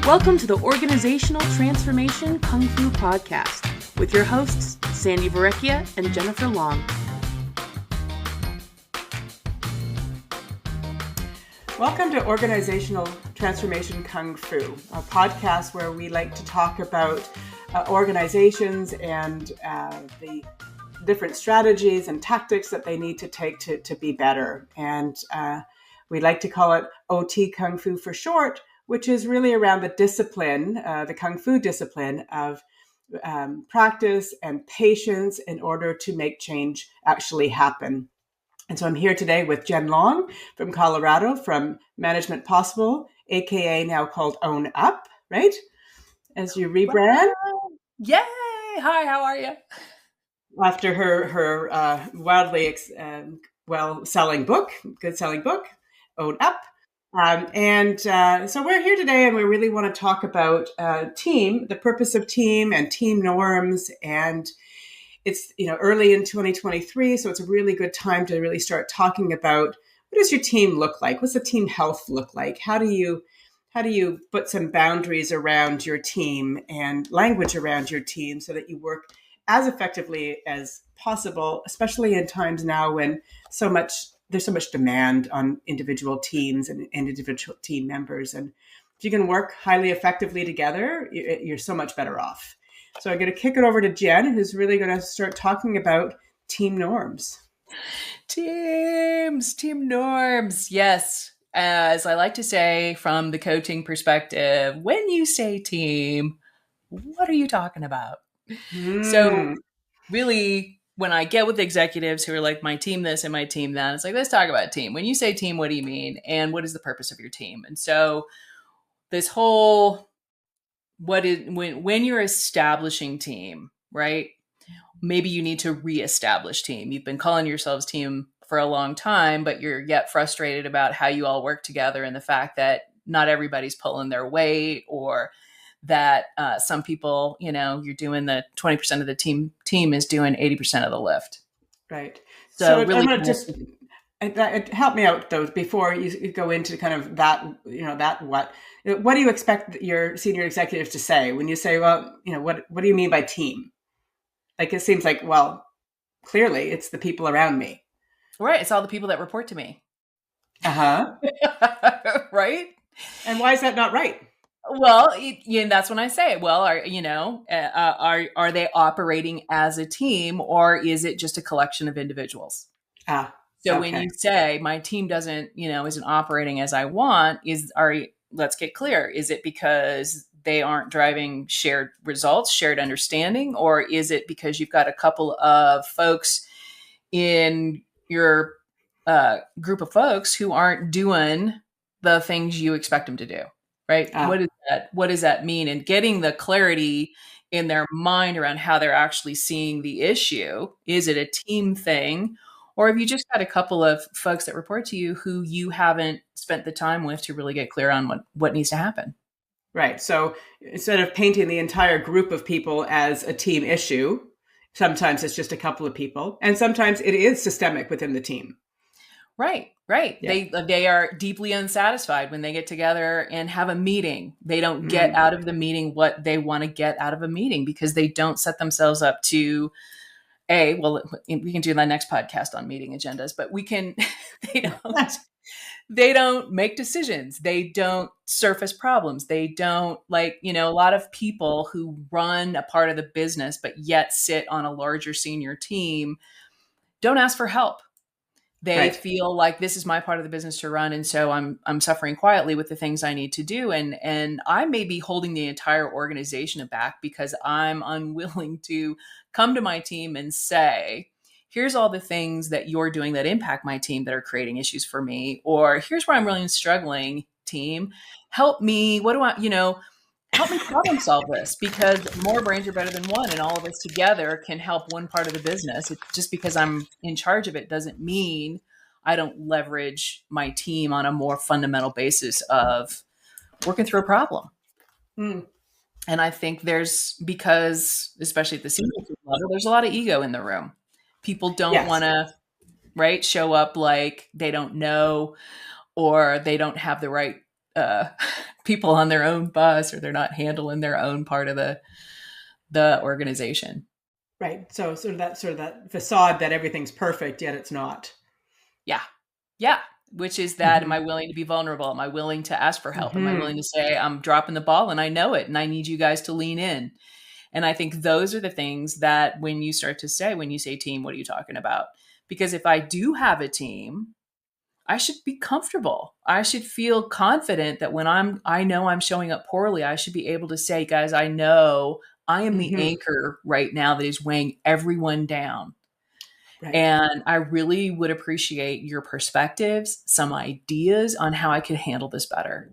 Welcome to the Organizational Transformation Kung Fu Podcast with your hosts, Sandi and Jennifer Long. Welcome to Organizational Transformation Kung Fu, a podcast where we like to talk about organizations and the different strategies and tactics that they need to take to be better. And we like to call it OT Kung Fu for short, which is really around the discipline, the Kung Fu discipline of practice and patience in order to make change actually happen. And so I'm here today with Jen Long from Colorado, from Management Possible, aka now called Own Up, right? As you rebrand. Yay! Hi, how are you? After her wildly well-selling book, good-selling book, Own Up. So we're here today and we really want to talk about team, the purpose of team and team norms. And it's, early in 2023. So it's a really good time to really start talking about what does your team look like? What's the team health look like? How do you put some boundaries around your team and language around your team so that you work as effectively as possible, especially in times now when there's so much demand on individual teams and individual team members. And if you can work highly effectively together, you're so much better off. So I'm going to kick it over to Jen, who's really going to start talking about team norms. Team norms. Yes. As I like to say from the coaching perspective, when you say team, what are you talking about? So really, when I get with executives who are like, my team this and my team that, it's like, let's talk about team. When you say team, what do you mean? And what is the purpose of your team? And so this whole, when you're establishing team, right? Maybe you need to reestablish team. You've been calling yourselves team for a long time, but you're yet frustrated about how you all work together and the fact that not everybody's pulling their weight, or that some people, you're doing the 20% of the team is doing 80% of the lift. Right. So really, I'm going to help me out though, before you go into kind of that, what do you expect your senior executives to say when you say, well, what do you mean by team? Like, it seems like, well, clearly it's the people around me. Right. It's all the people that report to me. Uh-huh. Right. And why is that not right? Well, that's when I say, well, are they operating as a team, or is it just a collection of individuals? So when you say my team isn't operating as I want, let's get clear. Is it because they aren't driving shared results, shared understanding, or is it because you've got a couple of folks in your group of folks who aren't doing the things you expect them to do? Right. What does that mean? And getting the clarity in their mind around how they're actually seeing the issue. Is it a team thing? Or have you just got a couple of folks that report to you who you haven't spent the time with to really get clear on what needs to happen? Right. So instead of painting the entire group of people as a team issue, sometimes it's just a couple of people. And sometimes it is systemic within the team. Right. Yeah. They are deeply unsatisfied when they get together and have a meeting. They don't get out of the meeting what they want to get out of a meeting because they don't set themselves up to we can do the next podcast on meeting agendas, but they don't make decisions. They don't surface problems. They don't a lot of people who run a part of the business, but yet sit on a larger senior team don't ask for help. They feel like this is my part of the business to run. And so I'm suffering quietly with the things I need to do. And I may be holding the entire organization back because I'm unwilling to come to my team and say, here's all the things that you're doing that impact my team that are creating issues for me. Or here's where I'm really struggling, team. Help me. Help me problem solve this, because more brains are better than one, and all of us together can help one part of the business. It's just because I'm in charge of it doesn't mean I don't leverage my team on a more fundamental basis of working through a problem. And I think because especially at the senior level, there's a lot of ego in the room. People don't want to show up like they don't know, or they don't have the right people on their own bus, or they're not handling their own part of the organization. Right. So sort of that facade that everything's perfect, yet it's not. Yeah. Yeah. Which is that, am Mm-hmm. I willing to be vulnerable? Am I willing to ask for help? Am I Mm-hmm. willing to say, I'm dropping the ball and I know it and I need you guys to lean in? And I think those are the things that when you start to say, when you say team, what are you talking about? Because if I do have a team, I should be comfortable. I should feel confident that when I know I'm showing up poorly, I should be able to say, guys, I know I am the Mm-hmm. anchor right now that is weighing everyone down. Right. And I really would appreciate your perspectives, some ideas on how I could handle this better,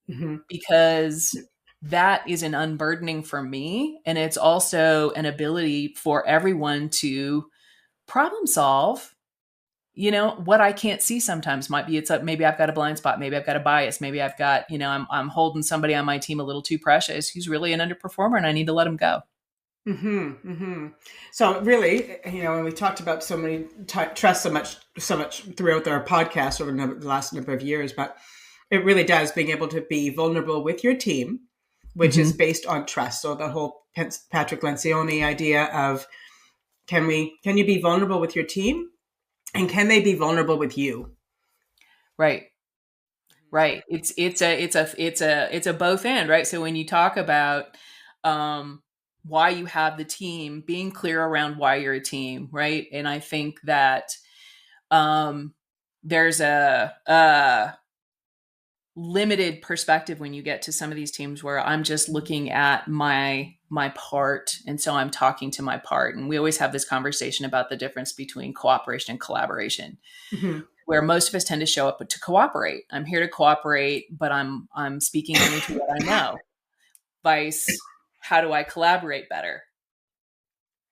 Mm-hmm. because that is an unburdening for me. And it's also an ability for everyone to problem solve. What I can't see sometimes might be, maybe I've got a blind spot, maybe I've got a bias, maybe I've got, I'm holding somebody on my team a little too precious who's really an underperformer and I need to let them go. Mm-hmm. Mm-hmm. So really, and we talked about so many trust so much throughout our podcast over the last number of years, but it really does being able to be vulnerable with your team, which is Hmm. based on trust. So the whole Patrick Lencioni idea of can you be vulnerable with your team, and can they be vulnerable with you? Right. Right. It's a both and, right? So when you talk about why you have the team, being clear around why you're a team, right? And I think that um there's a limited perspective when you get to some of these teams where I'm just looking at my part, and so I'm talking to my part. And we always have this conversation about the difference between cooperation and collaboration, Mm-hmm. where most of us tend to show up to cooperate. I'm here to cooperate, but I'm speaking only to what I know. Vice, how do I collaborate better?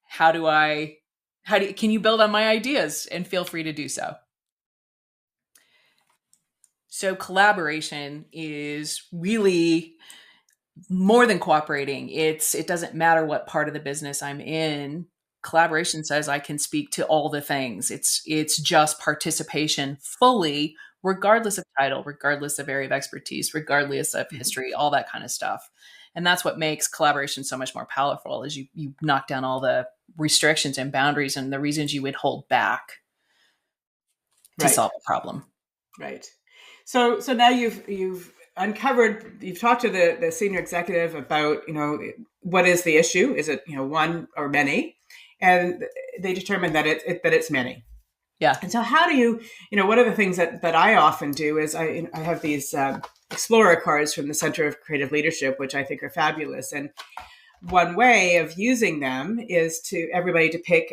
How do I can you build on my ideas, and feel free to do so. So collaboration is really more than cooperating. It doesn't matter what part of the business I'm in. Collaboration says I can speak to all the things. It's just participation fully, regardless of title, regardless of area of expertise, regardless of history, all that kind of stuff. And that's what makes collaboration so much more powerful, is you knock down all the restrictions and boundaries and the reasons you would hold back to Right. solve a problem. Right. So now you've uncovered, you've talked to the senior executive about, what is the issue? Is it, one or many? And they determine that it's many. Yeah. And so how do you, one of the things that I often do is I have these explorer cards from the Center of Creative Leadership, which I think are fabulous. And one way of using them is to everybody to pick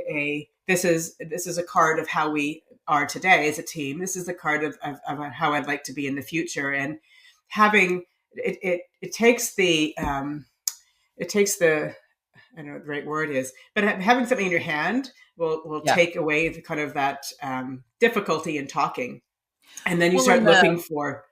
this is a card of how we are today as a team. This is the card of how I'd like to be in the future. And having it takes the I don't know what the right word is, but having something in your hand will Yeah. take away the kind of that difficulty in talking. And then you Well, start in the looking for,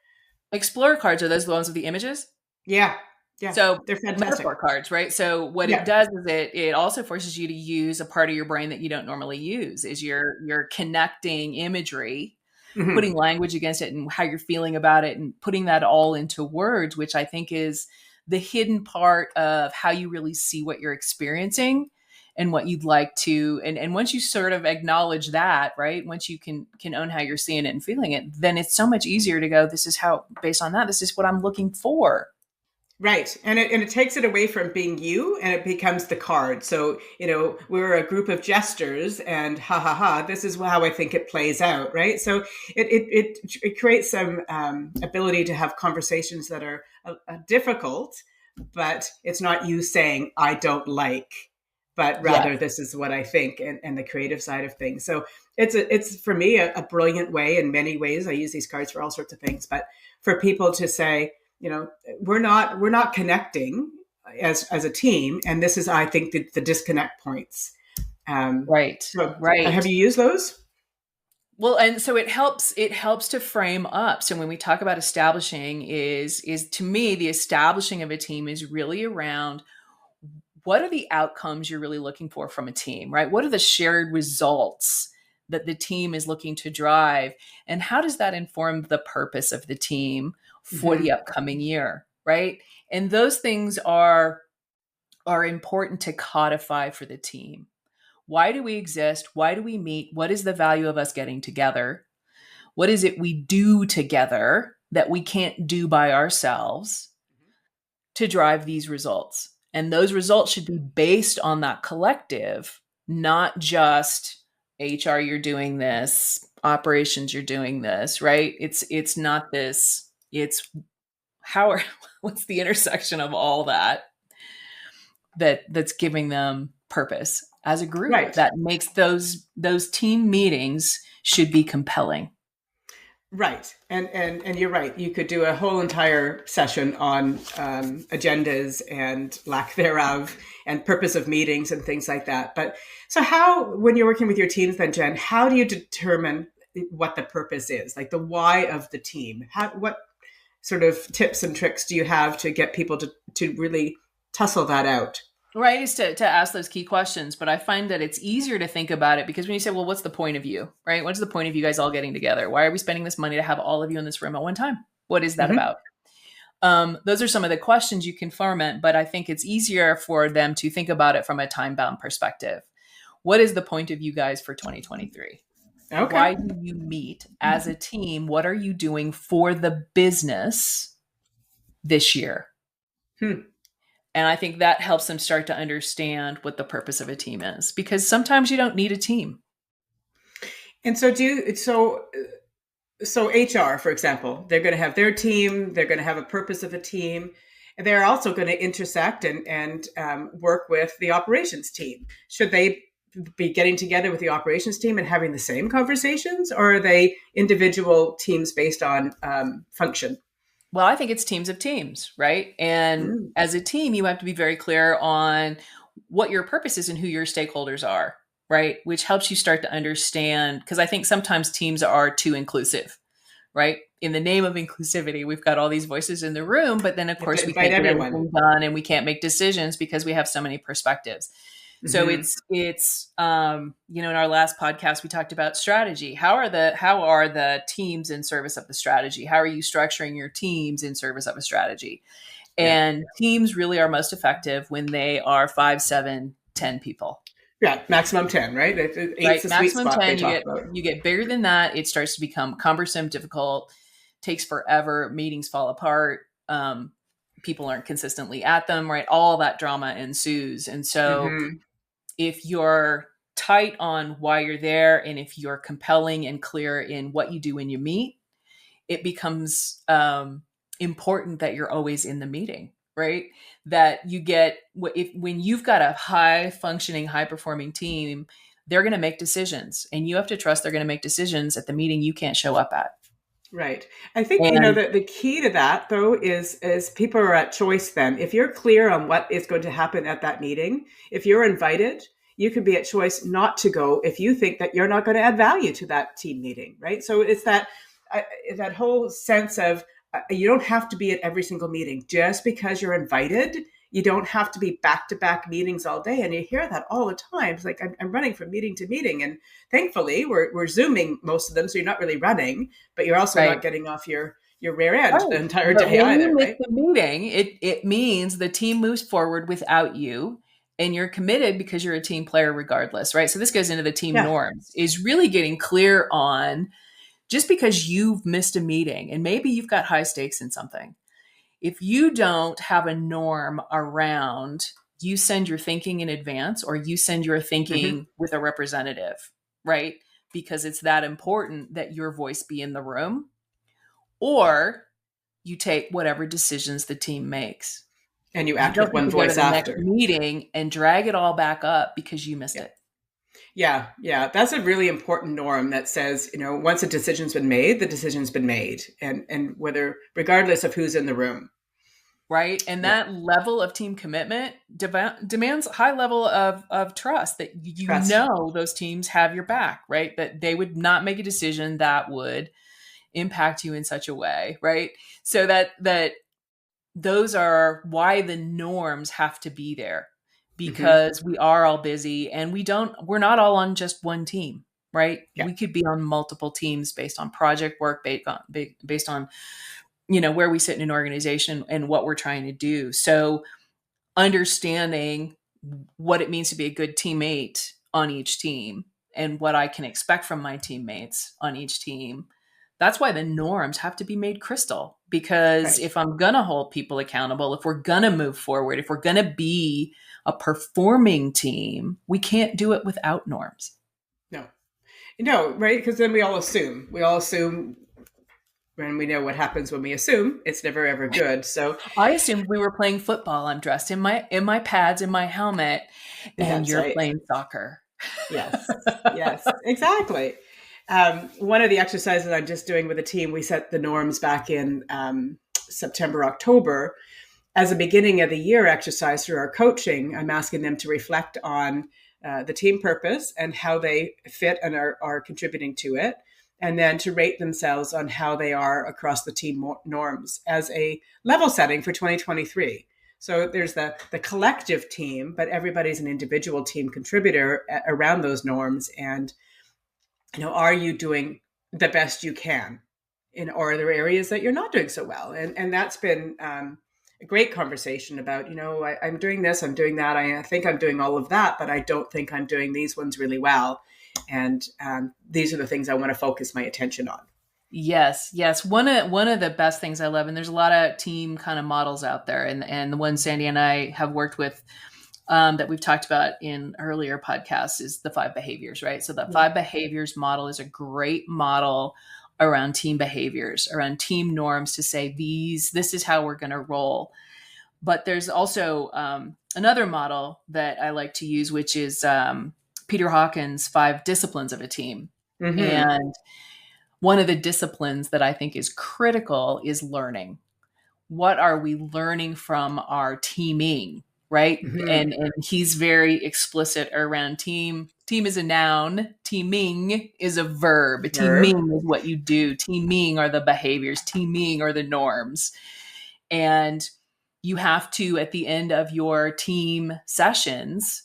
Explorer cards, are those the ones with the images? yeah, yeah, So they're fantastic. metaphor cards, right? So what it Yeah. does is it also forces you to use a part of your brain that you don't normally use, is you're connecting imagery, Hmm. putting language against it and how you're feeling about it, and putting that all into words, which I think is the hidden part of how you really see what you're experiencing and what you'd like to. And once you sort of acknowledge that, right? Once you can own how you're seeing it and feeling it, then it's so much easier to go, this is how, based on that, this is what I'm looking for. Right. And it takes it away from being you, and it becomes the card. So, we're a group of jesters, and ha ha ha, this is how I think it plays out. Right. So it creates some ability to have conversations that are difficult, but it's not you saying, I don't like, but Yeah. rather this is what I think, and the creative side of things. So it's for me a brilliant way in many ways. I use these cards for all sorts of things, but for people to say, we're not connecting as a team, and this is, I think, the disconnect points. Right. So have Right. you used those? Well, and so it helps to frame up. So when we talk about establishing, is to me, the establishing of a team is really around, what are the outcomes you're really looking for from a team, right? What are the shared results that the team is looking to drive, and how does that inform the purpose of the team for Hmm. the upcoming year, right? And those things are important to codify for the team. Why do we exist? Why do we meet? What is the value of us getting together? What is it we do together that we can't do by ourselves to drive these results? And those results should be based on that collective, not just HR, you're doing this, operations, you're doing this, right? It's not this, it's how are what's the intersection of all that's giving them purpose as a group Right. that makes those team meetings should be compelling. Right. And you're right. You could do a whole entire session on agendas and lack thereof and purpose of meetings and things like that. But so how, when you're working with your teams then, Jen, how do you determine what the purpose is? Like the why of the team? What sort of tips and tricks do you have to get people to really tussle that out? Right, is to ask those key questions. But I find that it's easier to think about it because when you say, well, what's the point of you, right? What's the point of you guys all getting together? Why are we spending this money to have all of you in this room at one time? What is that Hmm. about? Those are some of the questions you can ferment, but I think it's easier for them to think about it from a time bound perspective. What is the point of you guys for 2023? Okay. Why do you meet as a team? What are you doing for the business this year? Hmm. And I think that helps them start to understand what the purpose of a team is because sometimes you don't need a team. And so so HR, for example, they're going to have their team. They're going to have a purpose of a team. And they're also going to intersect and work with the operations team. Should they be getting together with the operations team and having the same conversations, or are they individual teams based on function? Well, I think it's teams of teams, right? And Mm. as a team, you have to be very clear on what your purpose is and who your stakeholders are, right? Which helps you start to understand because I think sometimes teams are too inclusive, right? In the name of inclusivity, we've got all these voices in the room, but then of You have course to we invite can't get everyone. anything done and we can't make decisions because we have so many perspectives. So Hmm. in our last podcast we talked about strategy. How are the teams in service of the strategy? How are you structuring your teams in service of a strategy? Yeah. And teams really are most effective when they are 5, 7, 10 people. Yeah. Maximum 10, right? Eight's Right? the sweet Maximum spot they 10, talk about. you get bigger than that, it starts to become cumbersome, difficult, takes forever, meetings fall apart, people aren't consistently at them, right? All that drama ensues. And so Hmm. if you're tight on why you're there and if you're compelling and clear in what you do when you meet, it becomes important that you're always in the meeting, right? That you get if when you've got a high functioning, high performing team, they're going to make decisions, and you have to trust they're going to make decisions at the meeting you can't show up at. Right. I think, And that the key to that though is people are at choice then. If you're clear on what is going to happen at that meeting, if you're invited, you can be at choice not to go if you think that you're not going to add value to that team meeting, right? So it's uh, that whole sense of you don't have to be at every single meeting just because you're invited. You don't have to be back to back meetings all day. And you hear that all the time. It's like I'm running from meeting to meeting. And thankfully, we're Zooming most of them. So you're not really running, but you're also right. not getting off your rear end Right. the entire But day when either, you miss right? the meeting, it means the team moves forward without you and you're committed because you're a team player regardless, right? So this goes into the team Yeah. norms is really getting clear on just because you've missed a meeting and maybe you've got high stakes in something. If you don't have a norm around you send your thinking in advance or you send your Hmm. thinking with a representative, right? Because it's that important that your voice be in the room or you take whatever decisions the team makes. And you You act don't with have one to go to voice the next after. meeting and drag it all back up because you missed Yeah. it. Yeah, yeah, that's a really important norm that says, once a decision's been made, the decision's been made, and whether regardless of who's in the room. Right. And Yeah, that level of team commitment demands a high level of trust that trust. those teams have your back, right? That they would not make a decision that would impact you in such a way, right? So that those are why the norms have to be there Hmm. because we are all busy and we're not all on just one team. right? Yeah. We could be on multiple teams based on project work, based on, where we sit in an organization and what we're trying to do. So understanding what it means to be a good teammate on each team and what I can expect from my teammates on each team. That's why the norms have to be made crystal, because Right. if I'm going to hold people accountable, if we're going to move forward, if we're going to be a performing team, we can't do it without norms. No. No, right? Because then we all assume. We all assume, and we know what happens when we assume. It's never ever good. So I assumed we were playing football. I'm dressed in my pads, in my helmet, and that's you're right. playing soccer. Yes. Yes. Exactly. One of the exercises I'm just doing with a team, we set the norms back in September, October. As a beginning of the year exercise through our coaching, I'm asking them to reflect on the team purpose and how they fit and are contributing to it, and then to rate themselves on how they are across the team norms as a level setting for 2023. So there's the collective team, but everybody's an individual team contributor around those norms. And are you doing the best you can, or are there areas that you're not doing so well? And that's been a great conversation about, I'm doing this, I'm doing that, I think I'm doing all of that, but I don't think I'm doing these ones really well. And these are the things I want to focus my attention on. Yes, yes. One of the best things I love, and there's a lot of team kind of models out there, and the one Sandy and I have worked with, that we've talked about in earlier podcasts, is the 5 behaviors, right? So the 5 behaviors model is a great model around team behaviors, around team norms, to say this is how we're going to roll. But there's also another model that I like to use, which is Peter Hawkins' 5 disciplines of a team. Mm-hmm. And one of the disciplines that I think is critical is learning. What are we learning from our teaming, right? Mm-hmm. And he's very explicit around team. Team is a noun. Teaming is a verb. Verb. Teaming is what you do. Teaming are the behaviors. Teaming are the norms. And you have to, at the end of your team sessions,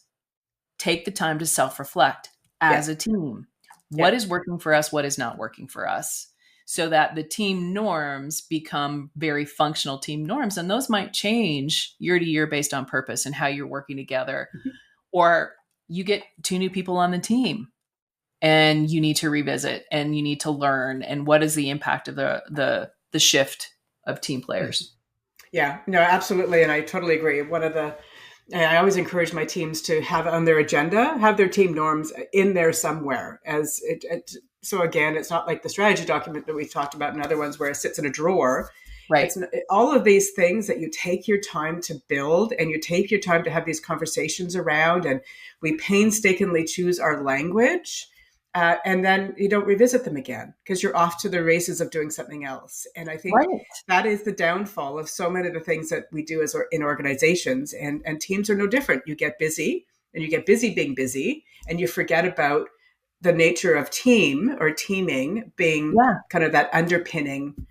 take the time to self-reflect Yeah. as a team. Yeah. What is working for us? What is not working for us? So that the team norms become very functional team norms. And those might change year to year based on purpose and how you're working together. Mm-hmm. Or you get 2 new people on the team and you need to revisit and you need to learn. And what is the impact of the shift of team players? Yeah, no, absolutely. And I totally agree. I always encourage my teams to have on their agenda, have their team norms in there somewhere. So again, it's not like the strategy document that we've talked about in other ones where it sits in a drawer. Right. It's all of these things that you take your time to build and you take your time to have these conversations around, and we painstakingly choose our language. And then you don't revisit them again because you're off to the races of doing something else. And I think Right. that is the downfall of so many of the things that we do in organizations, and teams are no different. You get busy and you get busy being busy, and you forget about the nature of team or teaming being Yeah. kind of that underpinning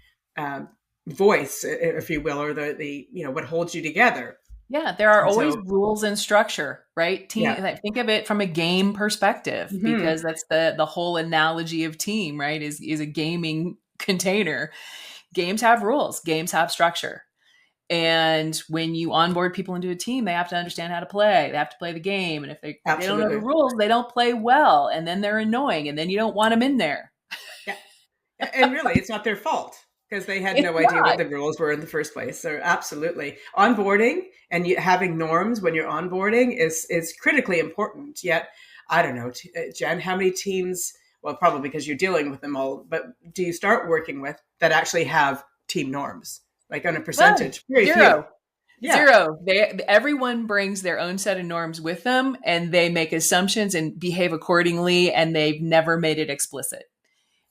voice, if you will, or the what holds you together. Yeah, there are And always so, rules and structure, right? yeah. Team, like, think of it from a game perspective, Mm-hmm. because that's the whole analogy of team, right? Is a gaming container. Games have rules, games have structure. And when you onboard people into a team, they have to understand how to play. They have to play the game. And if they don't know the Absolutely. rules, they don't play well. And then they're annoying. And then you don't want them in there. Yeah. And really, it's not their fault because they had It's no idea what not. the rules were in the first place. So absolutely, onboarding and having norms when you're onboarding is critically important. Yet, I don't know, Jen, how many teams? Well, probably because you're dealing with them all. But do you start working with that actually have team norms, like on a None. percentage? Very few. Zero. Yeah. Zero. Everyone brings their own set of norms with them, and they make assumptions and behave accordingly, and they've never made it explicit.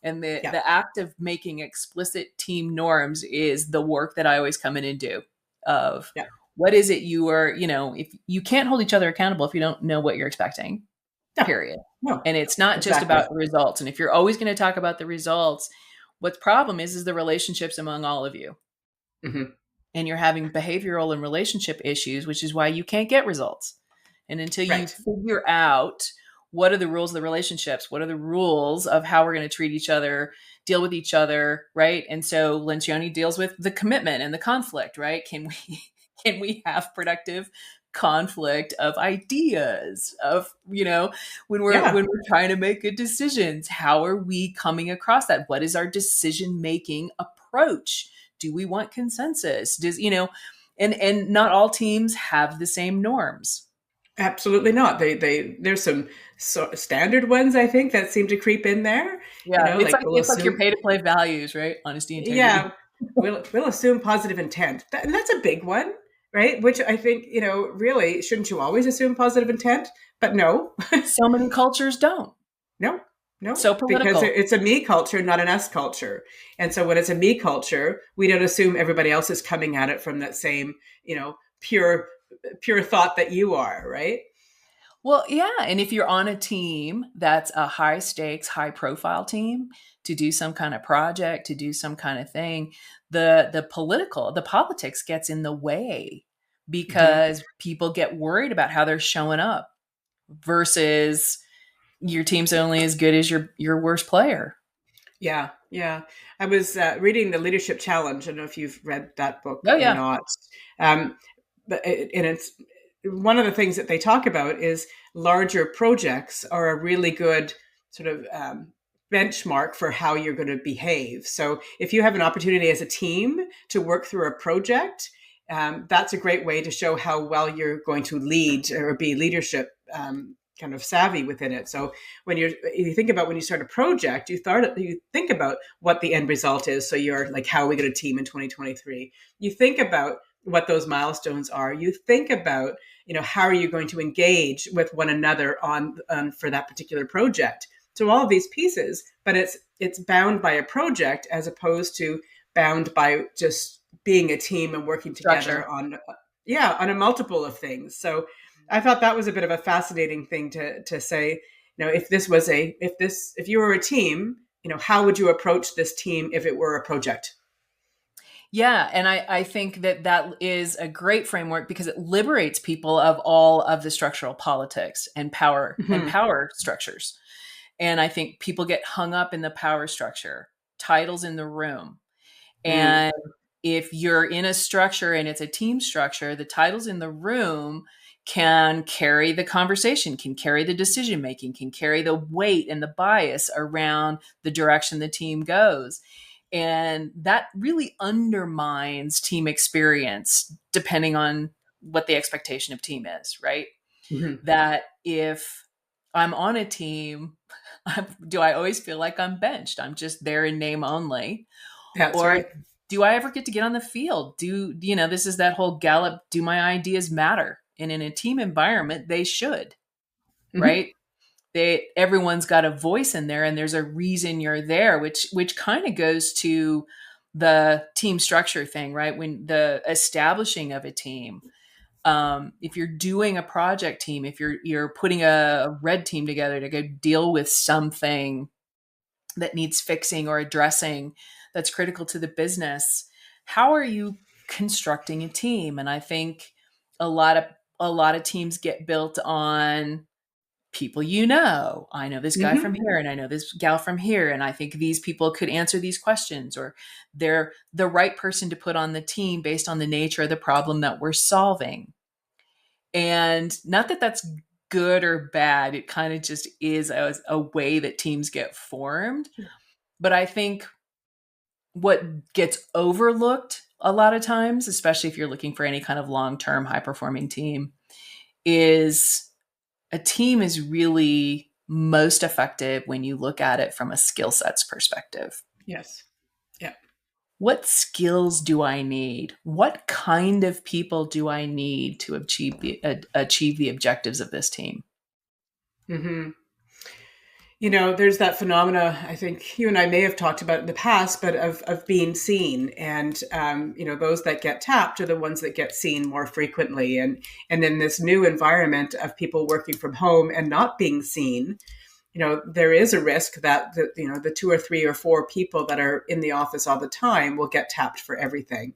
And the Yeah. the act of making explicit team norms is the work that I always come in and do. Of Yeah. what is it you are, if you can't hold each other accountable if you don't know what you're expecting, Yeah. period. No. And it's not just Exactly. about the results. And if you're always going to talk about the results, what's problem is the relationships among all of you. Mm-hmm. And you're having behavioral and relationship issues, which is why you can't get results. And until you Right. figure out what are the rules of the relationships? What are the rules of how we're going to treat each other, deal with each other, right? And so Lencioni deals with the commitment and the conflict, right? Can we can we have productive conflict of ideas of, Yeah, when we're trying to make good decisions? How are we coming across that? What is our decision making approach? Do we want consensus? And not all teams have the same norms. absolutely not. There's some standard ones I think that seem to creep in there. Yeah, it's Like like we'll it's like your assume, pay to play values, right? Honesty, integrity. yeah, we'll assume positive intent, and that's a big one, right? Which I think really shouldn't you always assume positive intent? But no, So many cultures don't. no, no, So because political. it's a me culture, not an us culture. And so when it's a me culture, we don't assume everybody else is coming at it from that same, pure, pure thought that you are, right? Well, yeah, and if you're on a team that's a high stakes, high profile team to do some kind of project, to do some kind of thing, the politics gets in the way Hmm. because people get worried about how they're showing up versus your team's only as good as your worst player. Yeah, yeah. I was reading the Leadership Challenge. I don't know if you've read that book Oh or yeah. not. Um, and it's one of the things that they talk about is larger projects are a really good sort of benchmark for how you're going to behave. So if you have an opportunity as a team to work through a project, that's a great way to show how well you're going to lead or be leadership kind of savvy within it. So you think about when you start a project, you think about what the end result is. So you're like, how are we going to team in 2023? You think about what those milestones are. You think about, how are you going to engage with one another on for that particular project. So all of these pieces, but it's bound by a project as opposed to bound by just being a team and working together Structure. on a multiple of things. So I thought that was a bit of a fascinating thing to say. If you were a team, how would you approach this team if it were a project? Yeah, and I think that is a great framework because it liberates people of all of the structural politics and Hmm. power structures. And I think people get hung up in the power structure, titles in the room. Mm. And if you're in a structure and it's a team structure, the titles in the room can carry the conversation, can carry the decision making, can carry the weight and the bias around the direction the team goes. And that really undermines team experience depending on what the expectation of team is, right? Hmm. That if I'm on a team, do I always feel like I'm benched? I'm just there in name only. That's Or right. do I ever get to get on the field? This is that whole Gallup, do my ideas matter? And in a team environment, they should, Hmm. right? Everyone's got a voice in there and there's a reason you're there, which kind of goes to the team structure thing, right? When the establishing of a team, if you're doing a project team, if you're putting a red team together to go deal with something that needs fixing or addressing that's critical to the business, how are you constructing a team? And I think a lot of a lot of teams get built on people. I know this guy from Hmm. here and I know this gal from here, and I think these people could answer these questions, or they're the right person to put on the team based on the nature of the problem that we're solving. And not that that's good or bad, it kind of just is a way that teams get formed. But I think what gets overlooked a lot of times, especially if you're looking for any kind of long-term high performing team, is a team is really most effective when you look at it from a skill sets perspective. Yes. Yeah. What skills do I need? What kind of people do I need to achieve the objectives of this team? Hmm. There's that phenomena I think you and I may have talked about in the past, but of being seen, and those that get tapped are the ones that get seen more frequently, and in this new environment of people working from home and not being seen, there is a risk that the two or three or four people that are in the office all the time will get tapped for everything.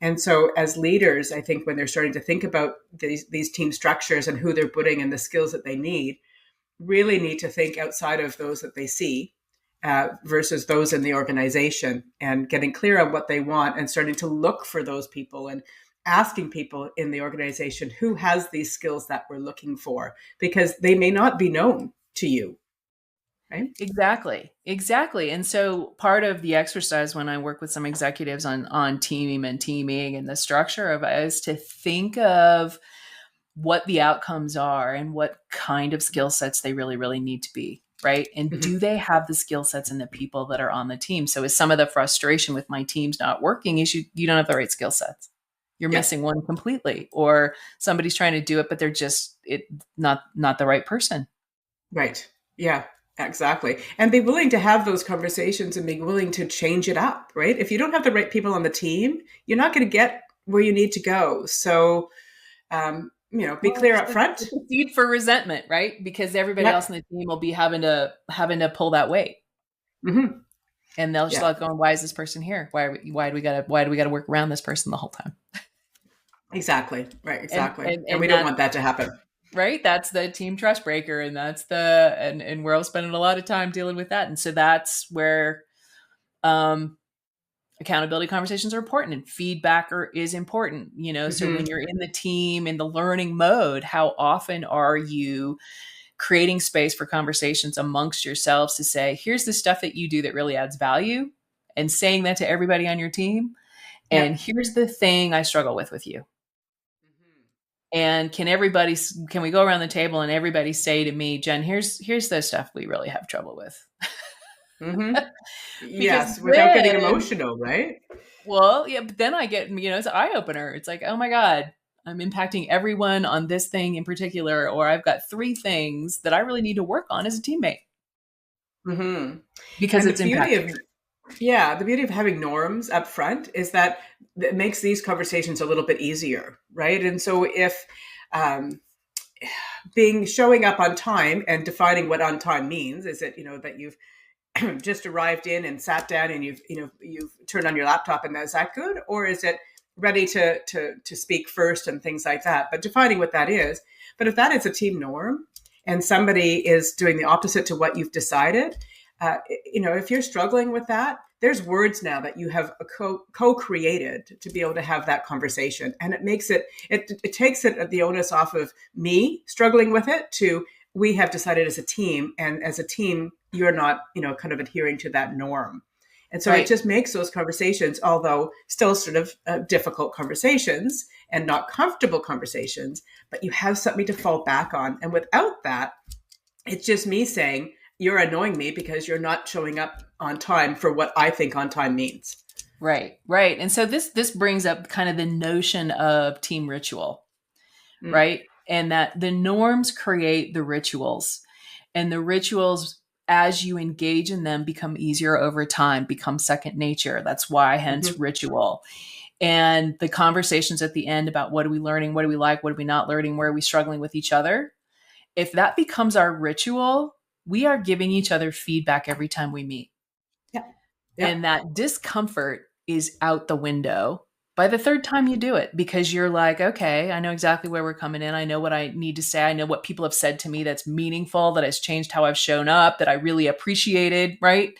And so, as leaders, I think when they're starting to think about these team structures and who they're putting and the skills that they need, really need to think outside of those that they see, versus those in the organization, and getting clear on what they want and starting to look for those people and asking people in the organization who has these skills that we're looking for, because they may not be known to you, right? Exactly. Exactly. And so part of the exercise when I work with some executives on team and teaming and the structure of it is to think of what the outcomes are and what kind of skill sets they really, really need to be. Right. And Mm-hmm. do they have the skill sets and the people that are on the team? So is some of the frustration with my teams not working is you don't have the right skill sets. You're Yes. missing one completely, or somebody's trying to do it, but they're just not the right person. Right. Yeah, exactly. And be willing to have those conversations and be willing to change it up, right? If you don't have the right people on the team, you're not going to get where you need to go. So, be Well, clear up front. it's a seed for resentment, right? Because everybody else Yep. in the team will be having to pull that weight, Hmm. and they'll just Yeah, start going, "Why is this person here? Why do we gotta work around this person the whole time?" exactly. Right. And Exactly. and And we and don't that want that to happen. right, that's the team trust breaker, and that's the and we're all spending a lot of time dealing with that, and so that's where um accountability conversations are important and is important, so when Hmm. you're in the team in the learning mode, how often are you creating space for conversations amongst yourselves to say, here's the stuff that you do that really adds value, and saying that to everybody on your team, and Yep. here's the thing I struggle with you. Hmm. And can we go around the table and everybody say to me, Jen, here's the stuff we really have trouble with. Hmm. Because Yes, without getting then emotional, right? Well, yeah, but then I get, it's an eye opener. It's like, oh my God, I'm impacting everyone on this thing in particular, or I've got three things that I really need to work on as a teammate Hmm. because And it's impacting me. the beauty of having norms up front is that it makes these conversations a little bit easier, right? And so if um, being showing up on time and defining what on time means, is it that you've just arrived in and sat down and you've turned on your laptop, and is that good, or is it ready to speak first and things like that? But defining what that is. But if that is a team norm and somebody is doing the opposite to what you've decided, if you're struggling with that, there's words now that you have co-created to be able to have that conversation, and it makes it takes it the onus off of me struggling with it to we have decided as a team, and as a team you're not kind of adhering to that norm. And so it Right. just makes those conversations, although still sort of difficult conversations and not comfortable conversations, but you have something to fall back on. And without that, it's just me saying, you're annoying me because you're not showing up on time for what I think on time means. Right. Right. And so this brings up kind of the notion of team ritual, Mm. right? And that the norms create the rituals, and the rituals, as you engage in them, become easier over time, become second nature. That's why, hence, Mm-hmm. ritual. And the conversations at the end about what are we learning, what do we like, what are we not learning, where are we struggling with each other, if that becomes our ritual, we are giving each other feedback every time we meet. Yeah. Yeah. And that discomfort is out the window by the third time you do it, because you're like, okay, I know exactly where we're coming in. I know what I need to say. I know what people have said to me that's meaningful, that has changed how I've shown up, that I really appreciated, right?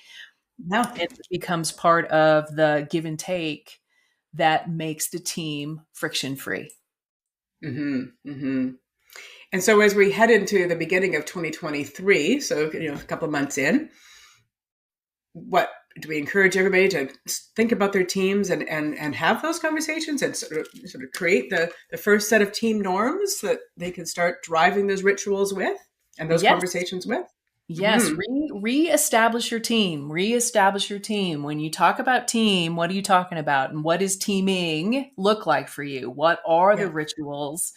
No. It becomes part of the give and take that makes the team friction free. Mm-hmm. Mm-hmm. And so as we head into the beginning of 2023, so a couple of months in, what do we encourage everybody to think about their teams and have those conversations and sort of create the first set of team norms that they can start driving those rituals with and those Yes. conversations with? Yes, Mm-hmm. reestablish your team. Reestablish your team. When you talk about team, what are you talking about? And what does teaming look like for you? What are the Yeah. rituals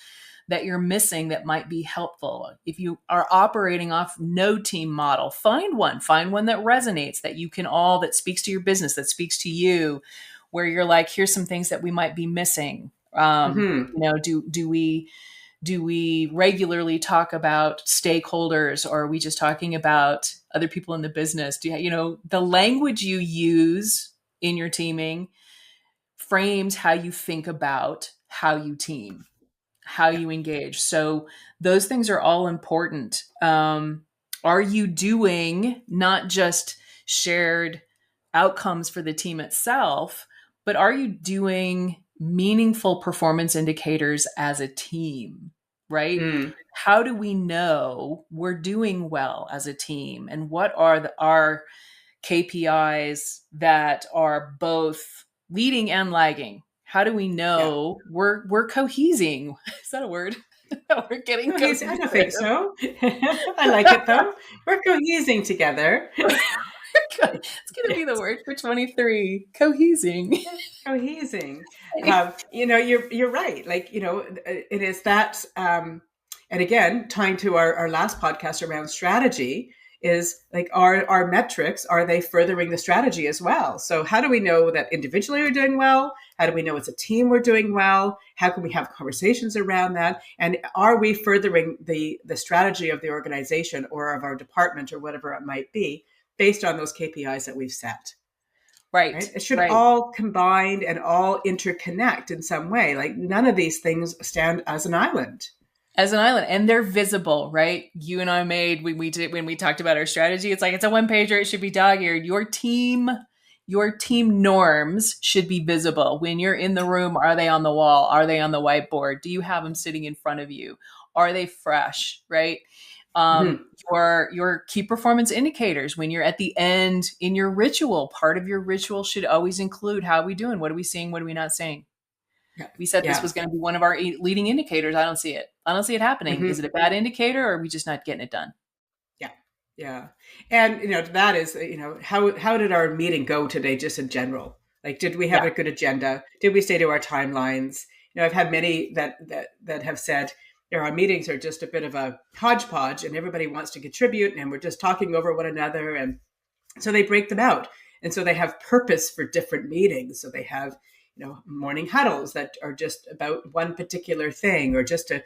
that you're missing that might be helpful? If you are operating off no team model, find one. Find one that resonates, that speaks to your business, that speaks to you, where you're like, here's some things that we might be missing. Mm-hmm. Do we regularly talk about stakeholders, or are we just talking about other people in the business? The language you use in your teaming frames how you think about how you team, how Yeah. you engage. So those things are all important. Are you doing not just shared outcomes for the team itself, but are you doing meaningful performance indicators as a team, right? Mm. How do we know we're doing well as a team? And what are our KPIs that are both leading and lagging? How do we Yeah. know we're cohesing? Is that a word? We're getting Cohesive. I cohesive. don't think so. I like it though. We're cohesing together. It's going to be the word for 23. Cohesing. Cohesing. You're right. Like, it is that, and again, tying to our last podcast around strategy is like our metrics, are they furthering the strategy as well? So how do we know that individually we're doing well? How do we know as a team we're doing well? How can we have conversations around that? And are we furthering the strategy of the organization or of our department or whatever it might be based on those KPIs that we've set? Right. Right? It should Right. all combine and all interconnect in some way. Like none of these things stand as an island. As an island, and they're visible, right? You and I made when we talked about our strategy. It's like it's a one pager. It should be dog-eared. Your team norms should be visible when you're in the room. Are they on the wall? Are they on the whiteboard? Do you have them sitting in front of you? Are they fresh? Right. Mm-hmm. Your key performance indicators when you're at the end in your ritual. Part of your ritual should always include how are we doing? What are we seeing? What are we not seeing? Yeah. We said this Yeah. was going to be one of our leading indicators. I don't see it. I don't see it happening. Is Mm-hmm. it a bad indicator or are we just not getting it done? Yeah. Yeah. And that is, how did our meeting go today, just in general? Like, did we have Yeah. a good agenda? Did we stay to our timelines? I've had many that have said, our meetings are just a bit of a hodgepodge and everybody wants to contribute and we're just talking over one another. And so they break them out. And so they have purpose for different meetings. So they have, morning huddles that are just about one particular thing, or just a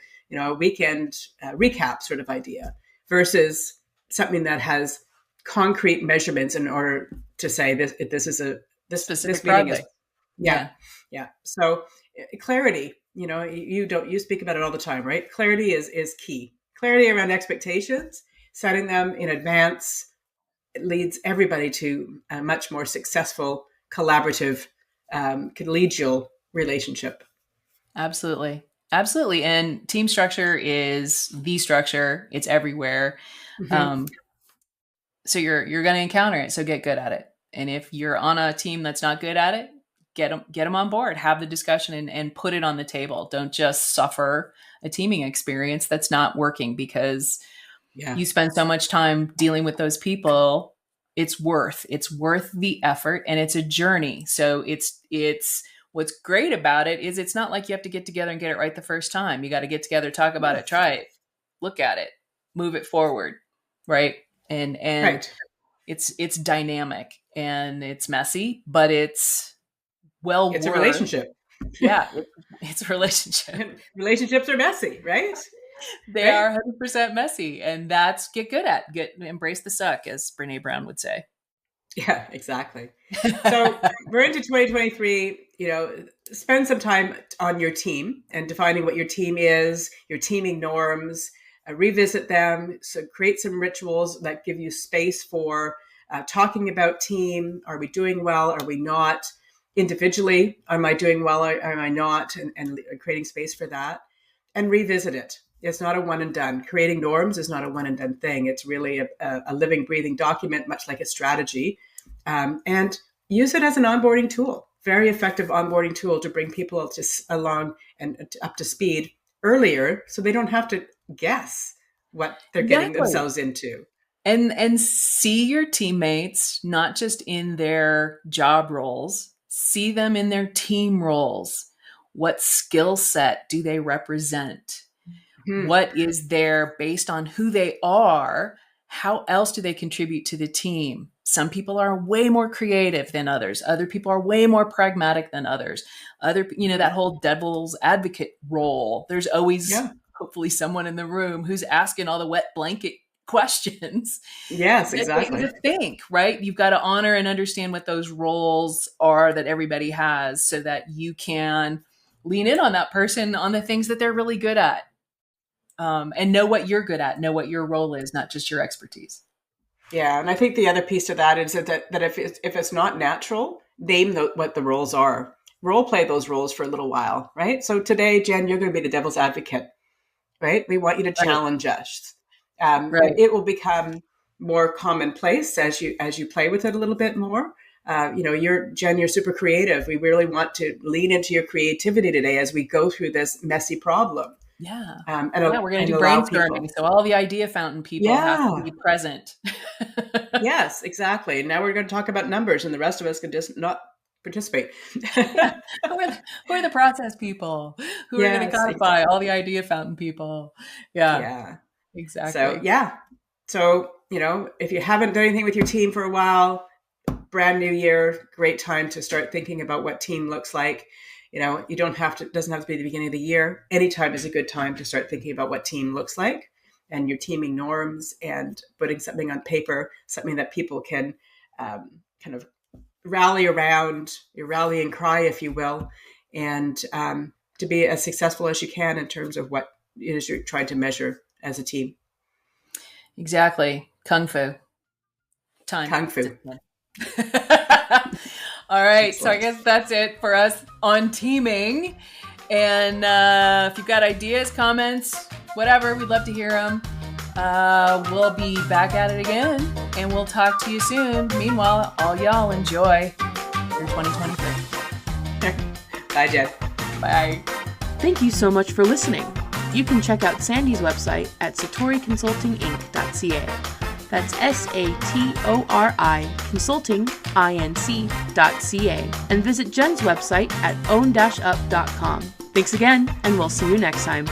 weekend recap sort of idea, versus something that has concrete measurements in order to say this is this Specific meeting is, project. yeah. Yeah. Yeah. So clarity, you speak about it all the time, right? Clarity is key. Clarity around expectations, setting them in advance. It leads everybody to a much more successful, collaborative, collegial relationship. Absolutely. Absolutely. And team structure is the structure. It's everywhere. Mm-hmm. Um, so you're going to encounter it. So get good at it. And if you're on a team that's not good at it, get them on board, have the discussion and put it on the table. Don't just suffer a teaming experience that's not working because Yeah. you spend so much time dealing with those people. It's worth the effort, and it's a journey. So it's what's great about it is it's not like you have to get together and get it right the first time. You got to get together, talk about it, try it, look at it, move it forward, right? And Right. it's dynamic and it's messy, but it's well It's a worth. relationship. Yeah, it's a relationship. Relationships are messy, right? They Right. are 100% messy, and that's get good at. Embrace the suck, as Brene Brown would say. Yeah, exactly. So we're into 2023, spend some time on your team and defining what your team is, your teaming norms, revisit them. So create some rituals that give you space for talking about team. Are we doing well? Are we not? Individually, am I doing well? Or am I not? And creating space for that, and revisit it. It's not a one and done. Creating norms is not a one and done thing. It's really a living, breathing document, much like a strategy. And use it as an onboarding tool. Very effective onboarding tool to bring people along and up to speed earlier, so they don't have to guess what they're getting Exactly. themselves into. And see your teammates not just in their job roles, see them in their team roles. What skill set do they represent? Hmm. What is there based on who they are? How else do they contribute to the team? Some people are way more creative than others. Other people are way more pragmatic than others. That whole devil's advocate role. There's always Yeah. hopefully someone in the room who's asking all the wet blanket questions Yes, that get you exactly. to think, right? You've got to honor and understand what those roles are that everybody has so that you can lean in on that person on the things that they're really good at. and know what you're good at, know what your role is, not just your expertise. Yeah, and I think the other piece of that is that if it's not natural, name what the roles are. Role play those roles for a little while, right? So today, Jen, you're going to be the devil's advocate, right? We want you to Right. challenge us, and Right. it will become more commonplace as you play with it a little bit more. You're Jen. You're super creative. We really want to lean into your creativity today as we go through this messy problem, Yeah. Yeah, and we're going to and do allow brainstorming. people. So all the idea fountain people have to Yeah. be present. Yes, exactly. Now we're going to talk about numbers, and the rest of us can just not participate. Yeah. Who are the process people? Who are going to Yes, codify all the exactly. idea fountain people? Yeah, Yeah. So exactly. yeah. So if you haven't done anything with your team for a while, brand new year, great time to start thinking about what team looks like. You don't have to. It doesn't have to be the beginning of the year. Anytime is a good time to start thinking about what team looks like and your teaming norms and putting something on paper, something that people can kind of rally around, your rallying cry, if you will, and to be as successful as you can in terms of what it is you're trying to measure as a team. Exactly. Kung Fu. Time. Kung Fu. Discipline. All right. So I Excellent. guess that's it for us on teaming. And if you've got ideas, comments, whatever, we'd love to hear them. We'll be back at it again, and we'll talk to you soon. Meanwhile, all y'all enjoy your 2023. Bye, Jen. Bye. Thank you so much for listening. You can check out Sandi's website at satoriconsultinginc.ca. That's SATORI consultinginc.ca. And visit Jen's website at own-up.com. Thanks again, and we'll see you next time.